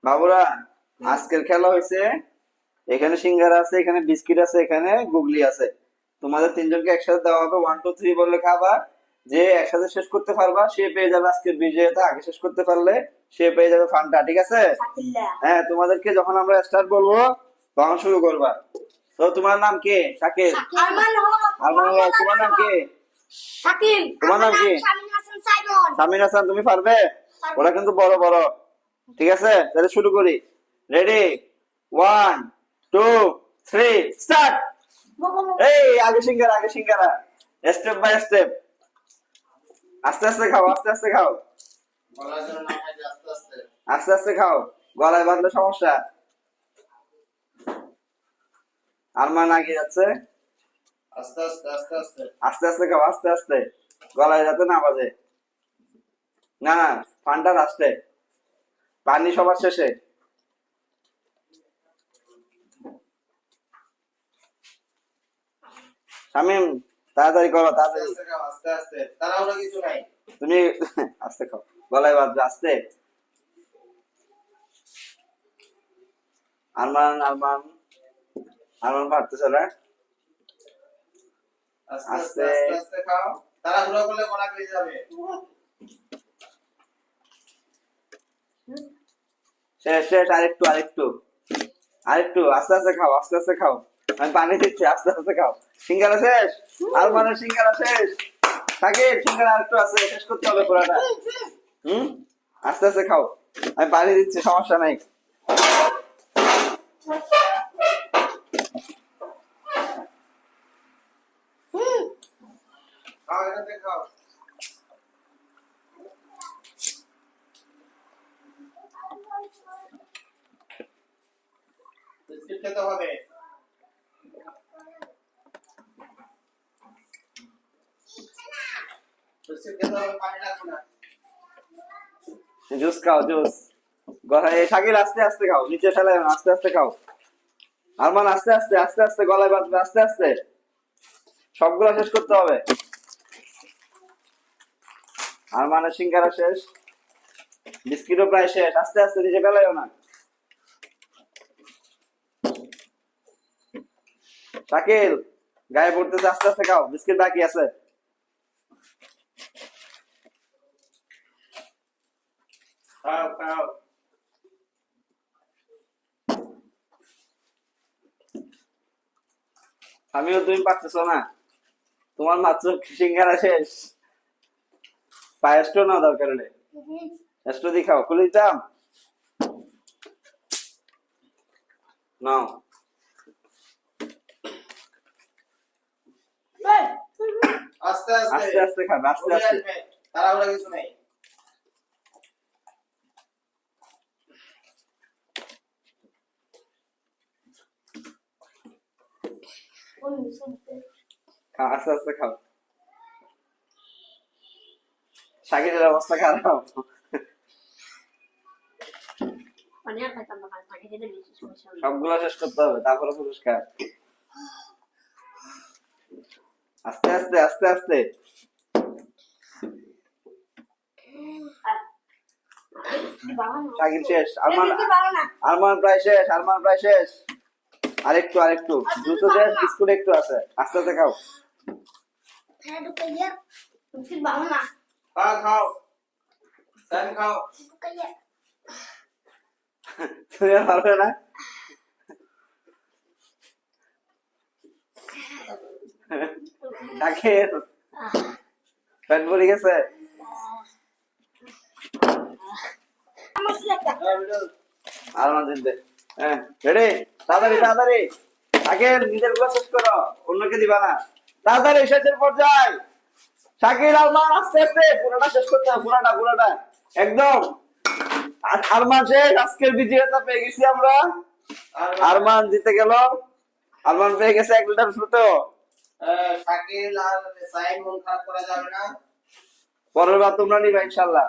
বাবুরা, আজকের খেলা হয়েছে, এখানে সিঙ্গারা আছে, এখানে বিস্কিট আছে, এখানে গুগলি আছে। তোমাদের তিনজনকে একসাথে দেওয়া হবে, 1 2 3 বললে খাবা। যে একসাথে শেষ করতে পারবা সে পেয়ে যাবে আজকের বিজয়তা। আগে শেষ করতে পারলে সে পেয়ে যাবে ফান্ডটা, ঠিক আছে? হ্যাঁ, তোমাদেরকে যখন আমরা স্টার্ট বলবো তখন শুরু করবা। তো তোমার নাম কে? শাকিল। আরমান হক। তোমার নাম কি? শাকিল। তোমার নাম কি? শামিন হাসান। তুমি পারবে? ওরা কিন্তু বড় বড়, ঠিক আছে? তাহলে শুরু করি। Ready, 1 2 3 start. এই আগে সিঙ্গারা, আগে সিঙ্গারা, স্টেপ বাই স্টেপ। আস্তে আস্তে খাও, আস্তে আস্তে খাও, আস্তে আস্তে খাও, গলায় বাঁধলে সমস্যা। আরমান আগে যাচ্ছে। আস্তে আস্তে আস্তে আস্তে আস্তে আস্তে খাও, আস্তে আস্তে, গলায় যাতে না বাজে। না না, ফান্ডা লাস্টে, পানি সবার শেষে। শামিম, তাড়াতাড়ি করো, তাড়াতাড়ি। আস্তে খাও, আস্তে আস্তে, তাড়াহুড়ো কিছু নাই। তুমি আস্তে খাও, গলায় বাজবে, আস্তে। আরমান, আরমান, আরমান পারতেছে না। আস্তে আস্তে আস্তে আস্তে খাও, তাড়াহুড়ো করলে গলা বেজে যাবে। শেষ শেষ, আরেকটু আরেকটু আরেকটু, আস্তে আস্তে খাও, আস্তে আস্তে খাও, আমি পানি দিচ্ছি, আস্তে আস্তে খাও। সিঙ্গারা শেষ, আরমানের সিঙ্গারা শেষ। থাকে সিঙ্গারা আরেকটু আছে, শেষ করতে হবে পুরাটা। আস্তে আস্তে খাও, আমি পানি দিচ্ছি, সমস্যা নাই। খাও, এটাতে খাও। বিস্কিট খেতে হবে। বিস্কিট খেতে হবে, পানি লাগবে না। জুস খাও, জুস। গলায় শাকিল, আস্তে আস্তে খাও, নিচে ফেলে না, আস্তে আস্তে খাও। আরমান আস্তে আস্তে, আস্তে আস্তে, গলায় বাঁধবে, আস্তে আস্তে, সবগুলো শেষ করতে হবে। আরমানের সিঙ্গারা শেষ, বিস্কিটও প্রায় শেষ, আস্তে আস্তে, নিচে ফেলাইও না। শাকিল, গায়ে পড়তেছে, আস্তে আস্তে খাও, বিস্কিট বাকি আছে। খাও খাও। আমিও, তুমি পারতেছো না, তোমার মাত্র সিঙ্গারা শেষ। পায়েসটা না দরকার হলে এস্টো দি খাও, খুলে দিতাম। নাও, আস্তে আস্তে আস্তে আস্তে খাবে, আস্তে ঘুরে আস্তে। আসবে, তাড়াহুড়ো কিছু নাই। খাও, আস্তে আস্তে খাও। শাকিলের অবস্থা খারাপ। সবগুলো শেষ করতে হবে, তারপরে পুরস্কার। আস্তে আস্তে, আস্তে আস্তে। শাকিল শেষ, আরমান, আরমান প্রায় শেষ, আরমান প্রায় শেষ। আরেকটু আরেকটু, দ্রুত শেষ, বিস্কুট একটু আছে, আস্তে আস্তে খাও। খাও খাও, স্যান খাও। তুমি আর পারবে না। শাকিল, পেট ভরে গেছে। আরমান জিতবে। হ্যাঁ, রেডি, তাড়াতাড়ি তাড়াতাড়ি। আগে নিজের গুলো শেষ করো, অন্যকে দিবা না। তাড়াতাড়ি, শেষের পর্যায়ে। শাকিল, আরমান, আস্তে আস্তে, পুরোটা শেষ করতে হবে, পুরোটা পুরোটা একদম। আরমান শেষ, আজকের বিজয়তা পেয়ে গেছি আমরা। আরমান জিতে গেল, আরমান পেয়ে গেছে 1 লিটার ফ্রুটো। শাকিল আর সাইড মন খারাপ করা যাবে না। পরের বার তোমরা নিবা ইনশাল্লাহ।